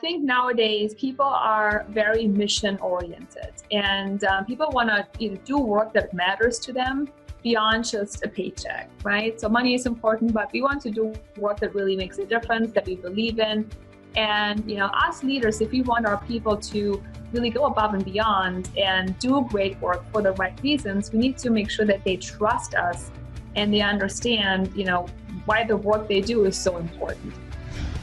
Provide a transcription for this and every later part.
think nowadays people are very mission oriented, and people want to do work that matters to them beyond just a paycheck, right? So money is important, but we want to do work that really makes a difference, that we believe in. And us leaders, if we want our people to really go above and beyond and do great work for the right reasons, we need to make sure that they trust us and they understand, why the work they do is so important.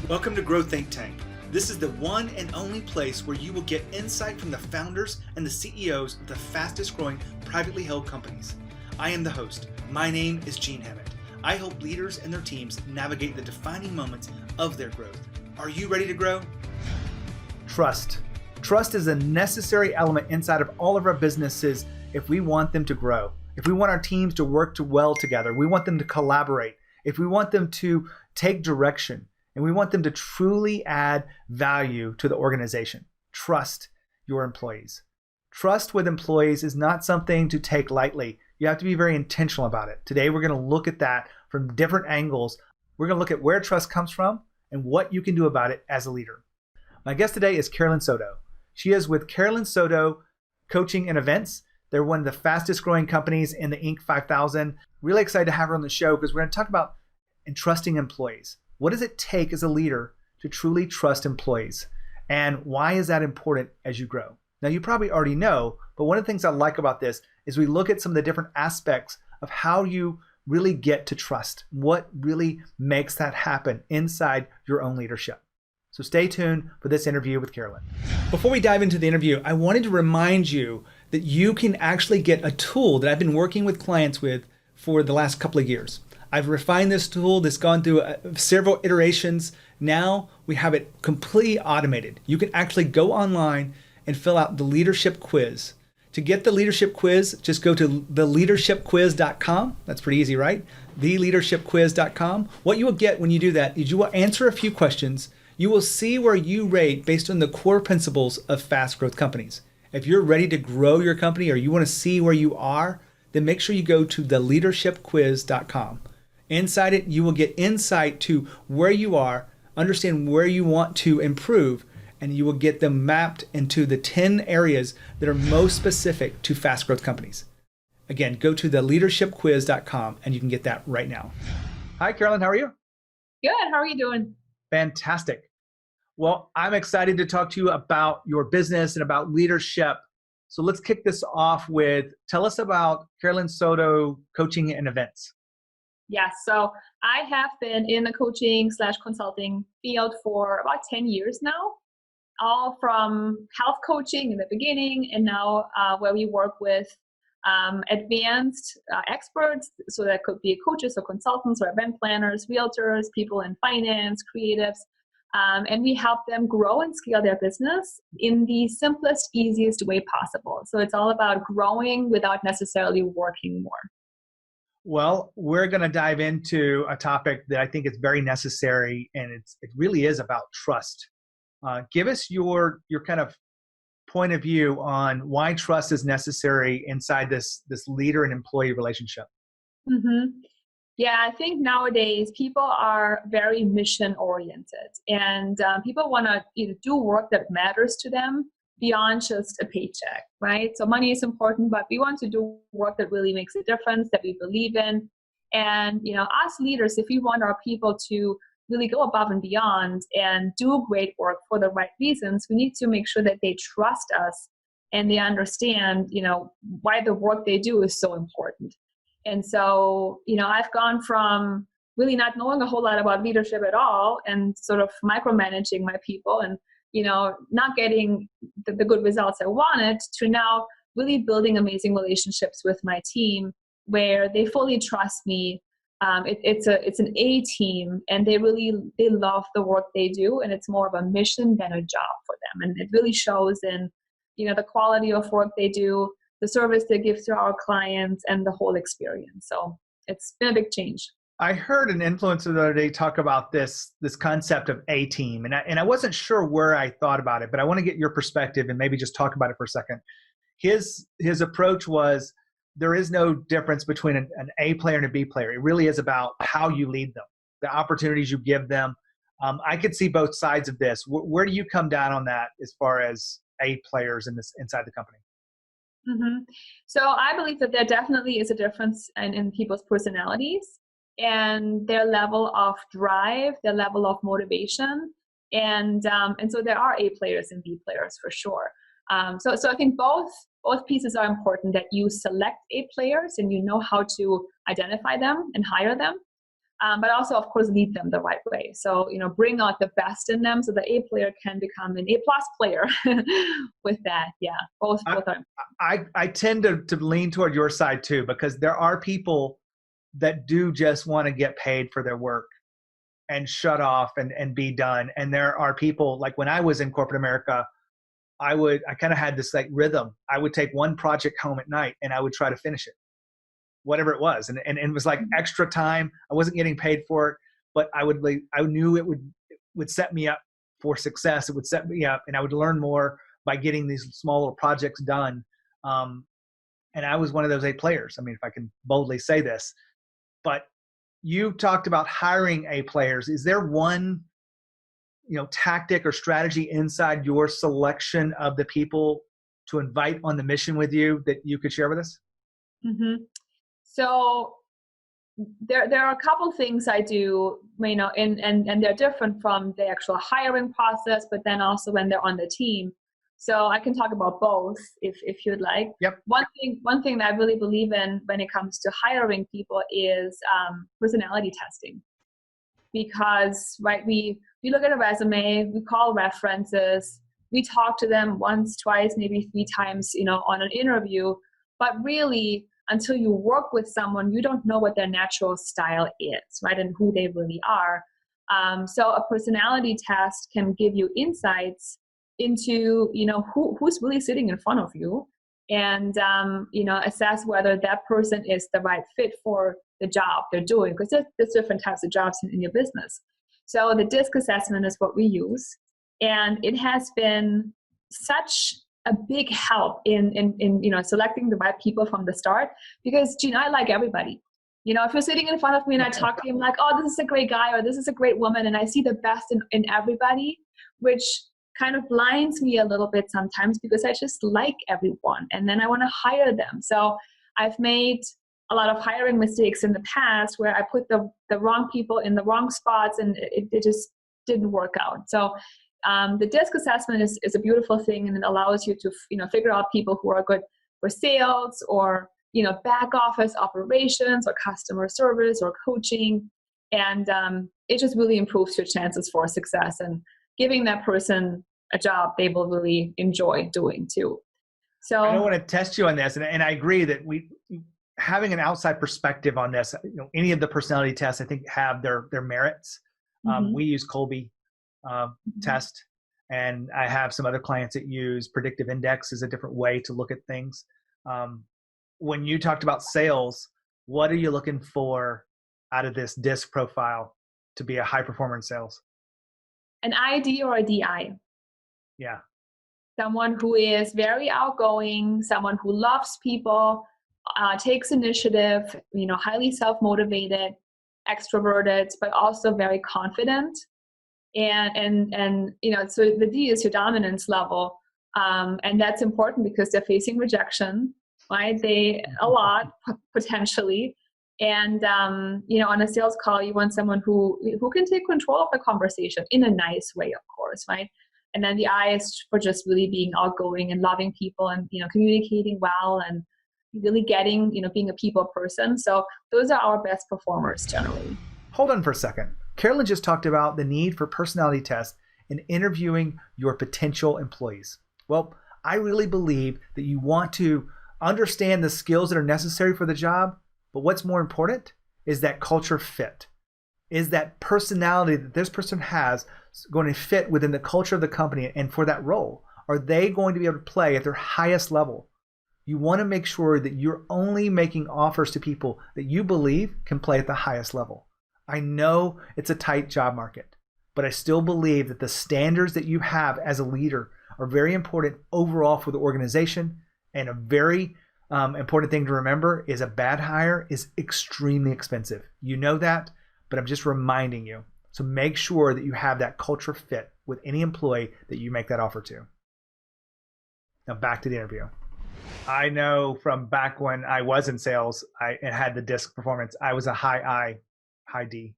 Welcome to Grow Think Tank. This is the one and only place where you will get insight from the founders and the CEOs of the fastest growing privately held companies. I am the host. My name is Hammett. I help leaders and their teams navigate the defining moments of their growth. Are you ready to grow? Trust. Trust is a necessary element inside of all of our businesses if we want them to grow. If we want our teams to work well together, we want them to collaborate. If we want them to take direction, and we want them to truly add value to the organization. Trust your employees. Trust with employees is not something to take lightly. You have to be very intentional about it. Today, we're going to look at that from different angles. We're going to look at where trust comes from and what you can do about it as a leader. My guest today is Carolin Soldo. She is with Carolin Soldo Coaching and Events. They're one of the fastest growing companies in the Inc. 5000. Really excited to have her on the show because we're going to talk about entrusting employees. What does it take as a leader to truly trust employees? And why is that important as you grow? Now, you probably already know, but one of the things I like about this is we look at some of the different aspects of how you really get to trust, what really makes that happen inside your own leadership. So stay tuned for this interview with Carolyn. Before we dive into the interview, I wanted to remind you that you can actually get a tool that I've been working with clients with for the last couple of years. I've refined this tool that's gone through several iterations. Now we have it completely automated. You can actually go online and fill out the leadership quiz. To get the leadership quiz, just go to theleadershipquiz.com. That's pretty easy, right? Theleadershipquiz.com. What you will get when you do that is you will answer a few questions. You will see where you rate based on the core principles of fast growth companies. If you're ready to grow your company or you want to see where you are, then make sure you go to theleadershipquiz.com. Inside it, you will get insight to where you are, understand where you want to improve, and you will get them mapped into the 10 areas that are most specific to fast growth companies. Again, go to theleadershipquiz.com and you can get that right now. Hi, Carolyn. How are you? Good. How are you doing? Fantastic. Well, I'm excited to talk to you about your business and about leadership. So let's kick this off with, tell us about Carolin Soldo Coaching and Events. Yes. So I have been in the coaching/consulting field for about 10 years now, all from health coaching in the beginning and now where we work with advanced experts. So that could be coaches or consultants or event planners, realtors, people in finance, creatives. And we help them grow and scale their business in the simplest, easiest way possible. So it's all about growing without necessarily working more. Well, we're going to dive into a topic that I think is very necessary, and it really is about trust. Give us your kind of point of view on why trust is necessary inside this leader and employee relationship. Mm-hmm. Yeah, I think nowadays people are very mission oriented, and people want to do work that matters to them beyond just a paycheck, right? So money is important, but we want to do work that really makes a difference, that we believe in. And, us leaders, if we want our people to really go above and beyond and do great work for the right reasons, we need to make sure that they trust us and they understand, why the work they do is so important. And so, I've gone from really not knowing a whole lot about leadership at all and sort of micromanaging my people and not getting the good results I wanted, to now really building amazing relationships with my team where they fully trust me. It's an A team, and they love the work they do, and it's more of a mission than a job for them. And it really shows in, the quality of work they do, the service they give to our clients, and the whole experience. So it's been a big change. I heard an influencer the other day talk about this concept of A team, and I wasn't sure where I thought about it, but I want to get your perspective and maybe just talk about it for a second. His approach was there is no difference between an A player and a B player. It really is about how you lead them, the opportunities you give them, I could see both sides of this. Where do you come down on that as far as A players inside the company? Mm-hmm. So I believe that there definitely is a difference in people's personalities and their level of drive, their level of motivation, and so there are A players and B players for sure. So I think both pieces are important. That you select A players and you know how to identify them and hire them, but also, of course, lead them the right way. So, bring out the best in them so the A player can become an A plus player with that. Yeah, both are. I tend to lean toward your side too, because there are people that do just want to get paid for their work and shut off and be done. And there are people, like when I was in corporate America, I kind of had this like rhythm. I would take one project home at night and I would try to finish it, whatever it was. And it was like extra time. I wasn't getting paid for it, but I knew it would set me up for success. It would set me up and I would learn more by getting these smaller projects done. And I was one of those A players. I mean, if I can boldly say this, but you talked about hiring A players. Is there one, tactic or strategy inside your selection of the people to invite on the mission with you that you could share with us? Mm-hmm. So there are a couple things I do, and they're different from the actual hiring process, but then also when they're on the team. So I can talk about both if you'd like. Yep. One thing that I really believe in when it comes to hiring people is personality testing. Because, right, we look at a resume, we call references, we talk to them once, twice, maybe 3 times, on an interview. But really, until you work with someone, you don't know what their natural style is, right, and who they really are. So a personality test can give you insights into, who's really sitting in front of you, and assess whether that person is the right fit for the job they're doing, because there's different types of jobs in your business. So the DISC assessment is what we use, and it has been such a big help in selecting the right people from the start, because Gina, I like everybody. If you're sitting in front of me and I talk to you, I'm like, oh, this is a great guy or this is a great woman, and I see the best in everybody, which kind of blinds me a little bit sometimes because I just like everyone and then I want to hire them. So I've made a lot of hiring mistakes in the past where I put the wrong people in the wrong spots and it just didn't work out. So the DISC assessment is a beautiful thing, and it allows you to figure out people who are good for sales or back office operations or customer service or coaching, and it just really improves your chances for success and giving that person a job they will really enjoy doing too. So I don't want to test you on this, and I agree that having an outside perspective on this, any of the personality tests I think have their merits. We use Colby test, and I have some other clients that use predictive index as a different way to look at things. When you talked about sales, what are you looking for out of this DISC profile to be a high performer in sales? An ID or a DI. Yeah. Someone who is very outgoing, someone who loves people, takes initiative, highly self-motivated, extroverted, but also very confident. And so the D is your dominance level. And that's important because they're facing rejection, right? A lot potentially. And, on a sales call, you want someone who can take control of the conversation in a nice way, of course, right? And then the I is for just really being outgoing and loving people and, communicating well and really getting, being a people person. So those are our best performers generally. Hold on for a second. Carolyn just talked about the need for personality tests in interviewing your potential employees. Well, I really believe that you want to understand the skills that are necessary for the job, but what's more important is that culture fit. Is that personality that this person has going to fit within the culture of the company and for that role? Are they going to be able to play at their highest level? You want to make sure that you're only making offers to people that you believe can play at the highest level. I know it's a tight job market, but I still believe that the standards that you have as a leader are very important overall for the organization. And a very important thing to remember is a bad hire is extremely expensive. You know that, but I'm just reminding you. So make sure that you have that culture fit with any employee that you make that offer to. Now back to the interview. I know from back when I was in sales, I had the DISC performance. I was a high I, high D.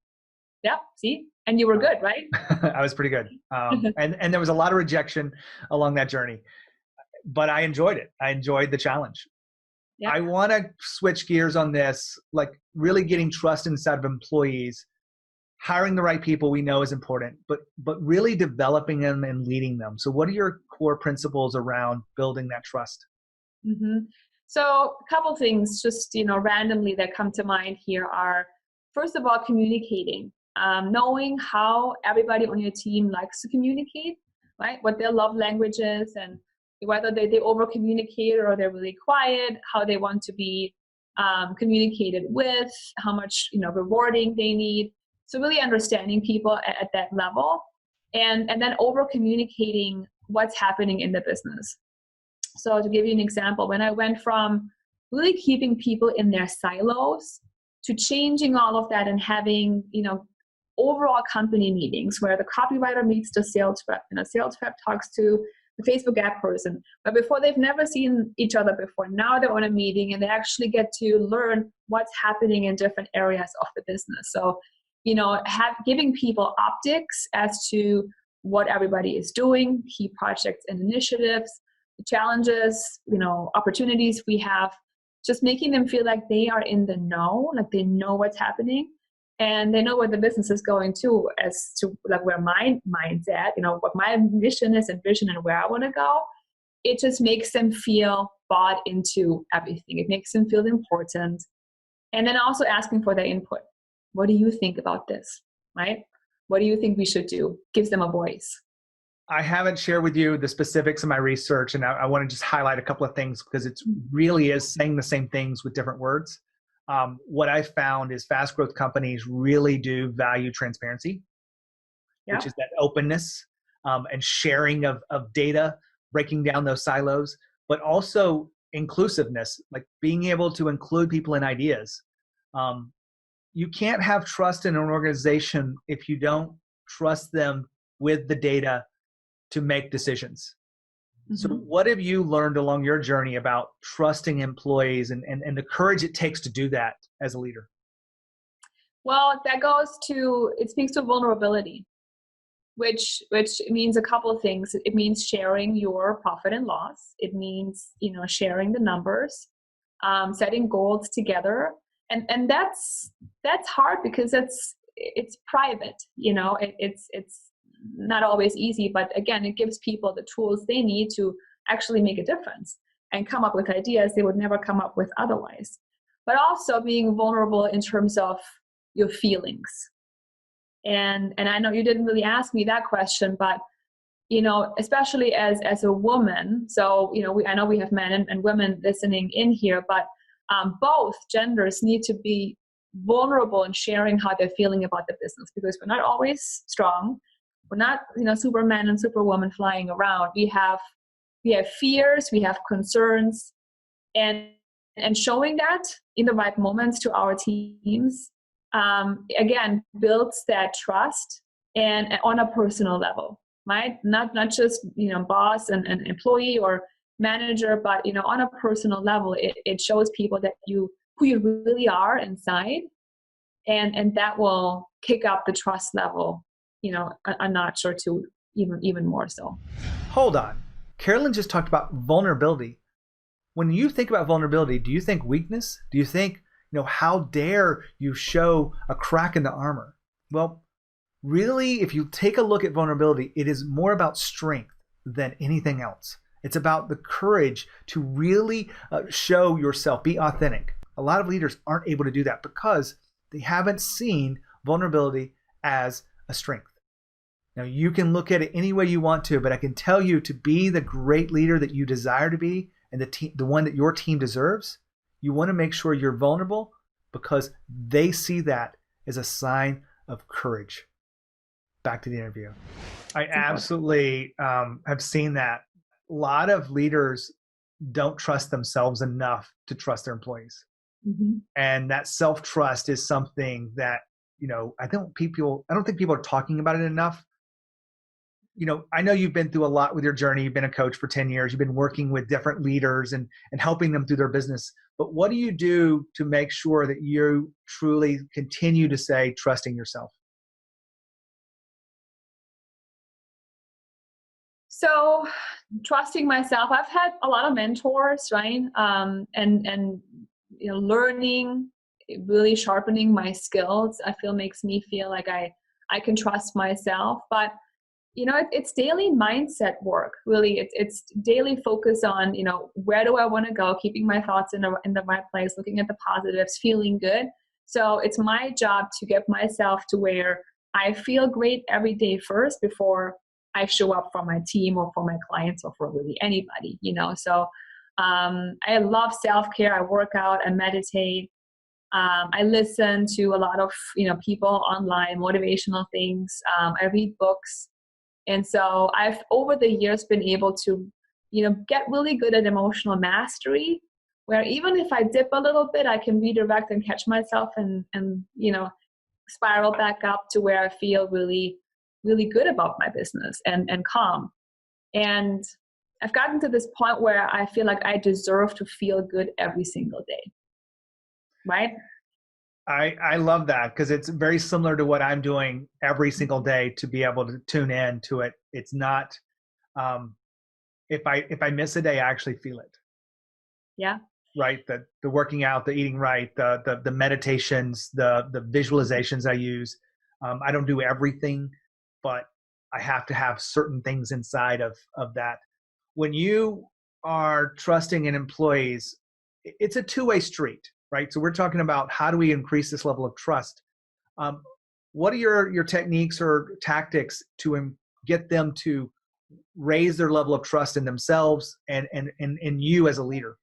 Yeah, see? And you were good, right? I was pretty good. And there was a lot of rejection along that journey, but I enjoyed it. I enjoyed the challenge. Yeah. I want to switch gears on this, like really getting trust inside of employees, hiring the right people we know is important, but really developing them and leading them. So what are your core principles around building that trust? Mm-hmm. So a couple things just, randomly that come to mind here are, first of all, communicating, knowing how everybody on your team likes to communicate, right? What their love language is, and whether they over communicate or they're really quiet, how they want to be communicated with, how much, rewarding they need. So really understanding people at that level, and then over communicating what's happening in the business. So to give you an example, when I went from really keeping people in their silos to changing all of that and having, overall company meetings where the copywriter meets the sales rep, sales rep talks to the Facebook ad person, but before they've never seen each other before. Now they're on a meeting and they actually get to learn what's happening in different areas of the business. So, giving people optics as to what everybody is doing, key projects and initiatives, challenges, opportunities we have, just making them feel like they are in the know, like they know what's happening and they know where the business is going to, as to like where my mind's at, what my mission is and vision and where I want to go. It just makes them feel bought into everything. It makes them feel important. And then also asking for their input. What do you think about this, right? What do you think we should do? Gives them a voice. I haven't shared with you the specifics of my research, and I want to just highlight a couple of things because it really is saying the same things with different words. What I found is fast growth companies really do value transparency, which is that openness and sharing of data, breaking down those silos, but also inclusiveness, like being able to include people in ideas. You can't have trust in an organization if you don't trust them with the data to make decisions. Mm-hmm. So what have you learned along your journey about trusting employees and the courage it takes to do that as a leader? Well, it speaks to vulnerability, which means a couple of things. It means sharing your profit and loss. It means, sharing the numbers, setting goals together. And that's hard because it's private, it's not always easy, but again, it gives people the tools they need to actually make a difference and come up with ideas they would never come up with otherwise. But also being vulnerable in terms of your feelings. And I know you didn't really ask me that question, but especially as a woman, so I know we have men and women listening in here, but both genders need to be vulnerable in sharing how they're feeling about the business, because we're not always strong. We're not, Superman and Superwoman flying around. We have fears, we have concerns, and showing that in the right moments to our teams, again, builds that trust and on a personal level, right? Not just, boss and employee or manager, but, on a personal level, it shows people that who you really are inside, and that will kick up the trust level, a notch or two, even more so. Hold on. Carolyn just talked about vulnerability. When you think about vulnerability, do you think weakness? Do you think, how dare you show a crack in the armor? Well, really, if you take a look at vulnerability, it is more about strength than anything else. It's about the courage to really show yourself, be authentic. A lot of leaders aren't able to do that because they haven't seen vulnerability as a strength. Now, you can look at it any way you want to, but I can tell you, to be the great leader that you desire to be and the one that your team deserves, you want to make sure you're vulnerable because they see that as a sign of courage. Back to the interview. I absolutely have seen that. A lot of leaders don't trust themselves enough to trust their employees. Mm-hmm. And that self-trust is something that I don't think people are talking about it enough. I know you've been through a lot with your journey. You've been a coach for 10 years. You've been working with different leaders and helping them through their business. But what do you do to make sure that you truly continue to say trusting yourself? So trusting myself, I've had a lot of mentors, right? And learning, really sharpening my skills, I feel makes me feel like I can trust myself. But it's daily mindset work, really. It's daily focus on, where do I want to go, keeping my thoughts in the right place, looking at the positives, feeling good. So it's my job to get myself to where I feel great every day first before I show up for my team or for my clients or for really anybody, So I love self-care. I work out, I meditate. I listen to a lot of, people online, motivational things. I read books. And so I've, over the years, been able to, get really good at emotional mastery, where even if I dip a little bit, I can redirect and catch myself and spiral back up to where I feel really, really good about my business and calm. And I've gotten to this point where I feel like I deserve to feel good every single day. Right? I love that, because it's very similar to what I'm doing every single day to be able to tune in to it. It's not, if I miss a day, I actually feel it. Yeah. Right. The working out, the eating right, the meditations, the visualizations I use. I don't do everything, but I have to have certain things inside of that. When you are trusting in employees, it's a two-way street, right? So we're talking about how do we increase this level of trust? What are your techniques or tactics to get them to raise their level of trust in themselves and in you as a leader?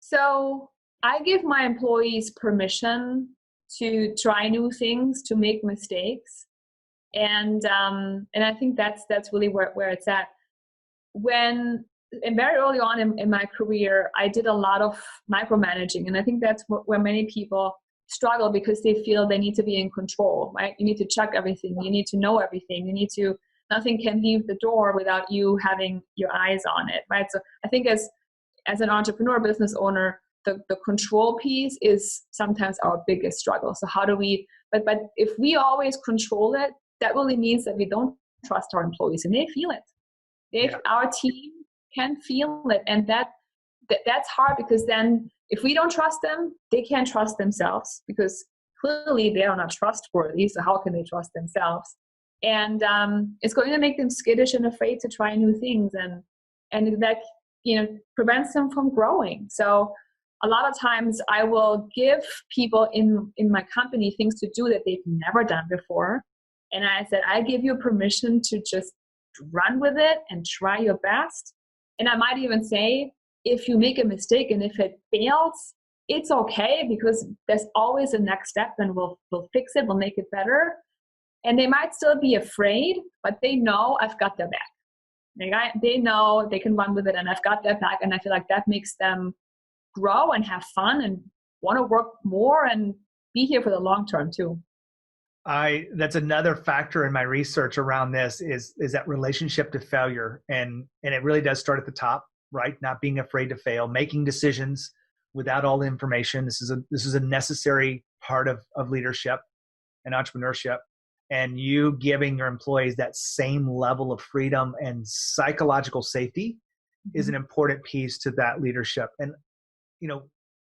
So I give my employees permission to try new things, to make mistakes. And I think that's really where it's at. And very early on in my career, I did a lot of micromanaging. And I think that's where many people struggle, because they feel they need to be in control, right? You need to check everything. You need to know everything. Nothing can leave the door without you having your eyes on it, right? So I think as an entrepreneur, business owner, the control piece is sometimes our biggest struggle. So how do we, but if we always control it, that really means that we don't trust our employees, and they feel it. Our team can feel it. And that's hard, because then if we don't trust them, they can't trust themselves, because clearly they are not trustworthy. So how can they trust themselves? And it's going to make them skittish and afraid to try new things. And that, prevents them from growing. So a lot of times I will give people in my company things to do that they've never done before. And I said, I give you permission to just run with it and try your best. And I might even say, if you make a mistake and if it fails, it's okay, because there's always a next step, and we'll fix it, we'll make it better. And they might still be afraid, but they know I've got their back. They know they can run with it, and I've got their back. And I feel like that makes them grow and have fun and want to work more and be here for the long term too. That's another factor in my research around this is that relationship to failure. And it really does start at the top, right? Not being afraid to fail, making decisions without all the information. This is a necessary part of leadership and entrepreneurship. And you giving your employees that same level of freedom and psychological safety is an important piece to that leadership. And,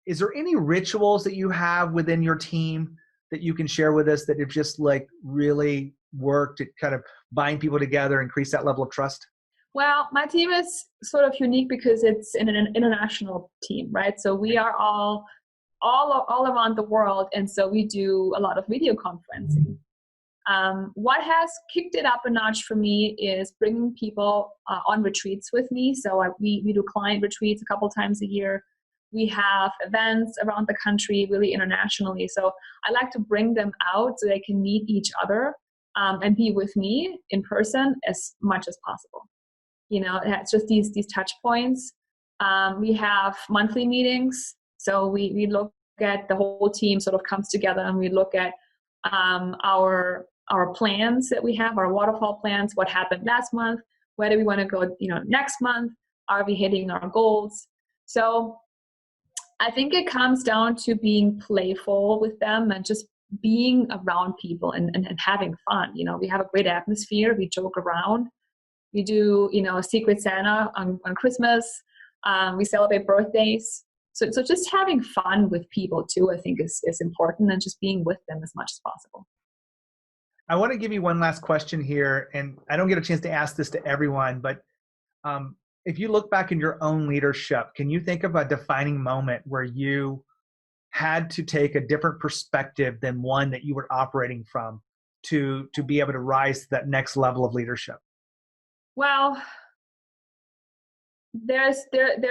is there any rituals that you have within your team that you can share with us that have just like really worked to kind of bind people together, increase that level of trust? Well, my team is sort of unique because it's an international team, right? So we are all around the world. And so we do a lot of video conferencing. What has kicked it up a notch for me is bringing people on retreats with me. So we do client retreats a couple times a year. We have events around the country, really internationally. So I like to bring them out so they can meet each other and be with me in person as much as possible. It's just these touch points. We have monthly meetings. So we look at, the whole team sort of comes together, and we look at our plans that we have, our waterfall plans, what happened last month, where do we want to go, next month, are we hitting our goals? So I think it comes down to being playful with them and just being around people and having fun. We have a great atmosphere. We joke around. We do, Secret Santa on Christmas. We celebrate birthdays. So just having fun with people too, I think is important, and just being with them as much as possible. I want to give you one last question here, and I don't get a chance to ask this to everyone, but if you look back in your own leadership, can you think of a defining moment where you had to take a different perspective than one that you were operating from to be able to rise to that next level of leadership? Well, there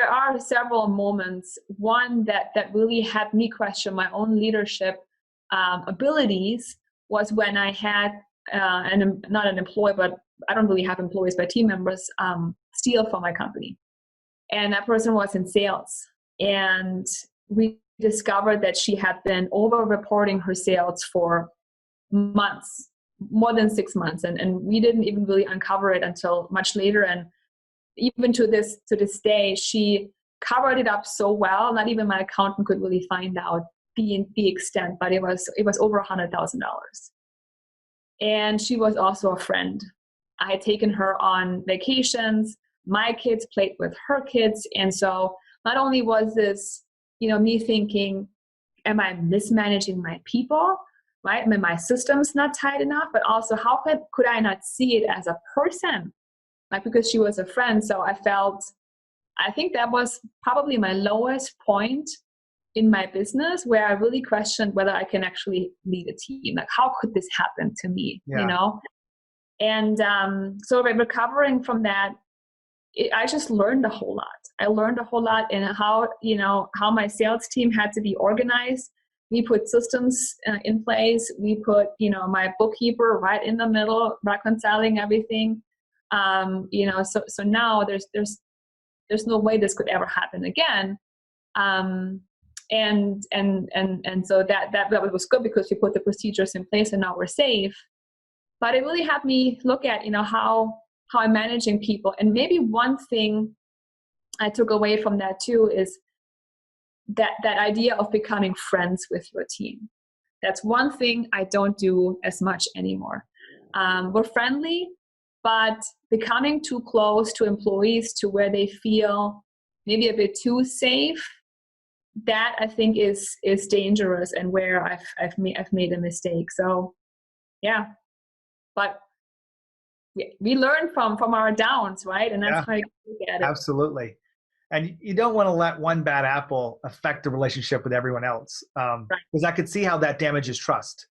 are several moments. One that really had me question my own leadership abilities was when I had not an employee, but I don't really have employees, but team members steal from my company. And that person was in sales. And we discovered that she had been over-reporting her sales for months, more than 6 months. And we didn't even really uncover it until much later. And even to this day, she covered it up so well, not even my accountant could really find out the extent, but it was over $100,000. And she was also a friend. I had taken her on vacations. My kids played with her kids. And so not only was this, me thinking, am I mismanaging my people, right? Am my system's not tight enough? But also, how could I not see it as a person? Like, because she was a friend. So I think that was probably my lowest point in my business, where I really questioned whether I can actually lead a team. Like, how could this happen to me, And so by recovering from that, I just learned a whole lot. I learned a whole lot in how my sales team had to be organized. We put systems in place. We put, my bookkeeper right in the middle, reconciling everything. So now there's no way this could ever happen again. And so that was good, because we put the procedures in place and now we're safe. But it really had me look at, how I'm managing people. And maybe one thing I took away from that too is that idea of becoming friends with your team. That's one thing I don't do as much anymore. We're friendly, but becoming too close to employees to where they feel maybe a bit too safe, that I think is dangerous, and where I've made a mistake. So, yeah, but we learn from our downs, right? And that's how you look at it. Absolutely. And you don't want to let one bad apple affect the relationship with everyone else, because I could see how that damages trust.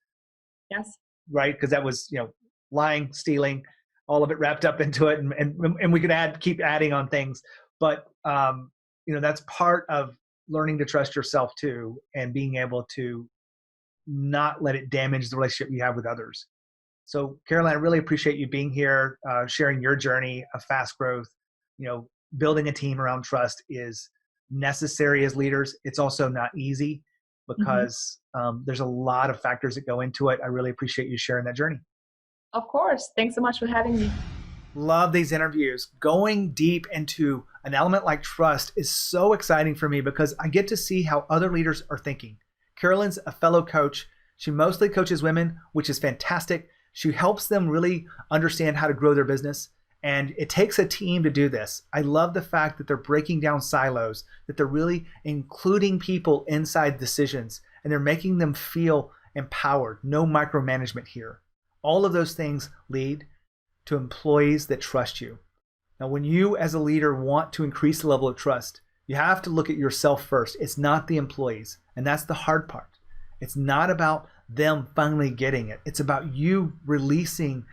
Yes. Right, because that was lying, stealing, all of it wrapped up into it, and we could keep adding on things, but that's part of learning to trust yourself too, and being able to not let it damage the relationship you have with others. So Carolyn, I really appreciate you being here, sharing your journey of fast growth. Building a team around trust is necessary as leaders. It's also not easy, because there's a lot of factors that go into it. I really appreciate you sharing that journey. Of course. Thanks so much for having me. Love these interviews. Going deep into an element like trust is so exciting for me, because I get to see how other leaders are thinking. Carolyn's a fellow coach. She mostly coaches women, which is fantastic. She helps them really understand how to grow their business. And it takes a team to do this. I love the fact that they're breaking down silos, that they're really including people inside decisions, and they're making them feel empowered. No micromanagement here. All of those things lead to employees that trust you. Now, when you as a leader want to increase the level of trust, you have to look at yourself first. It's not the employees. And that's the hard part. It's not about them finally getting it. It's about you releasing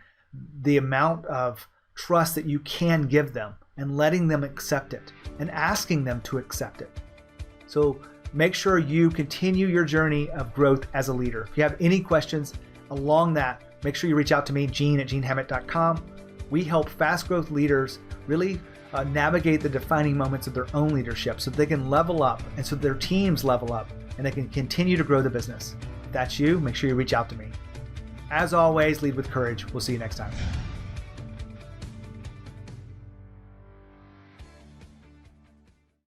the amount of trust that you can give them and letting them accept it and asking them to accept it. So make sure you continue your journey of growth as a leader. If you have any questions along that, make sure you reach out to me, Gene@genehammett.com. We help fast growth leaders really navigate the defining moments of their own leadership so they can level up, and so their teams level up and they can continue to grow the business. If that's you, make sure you reach out to me. As always, lead with courage. We'll see you next time.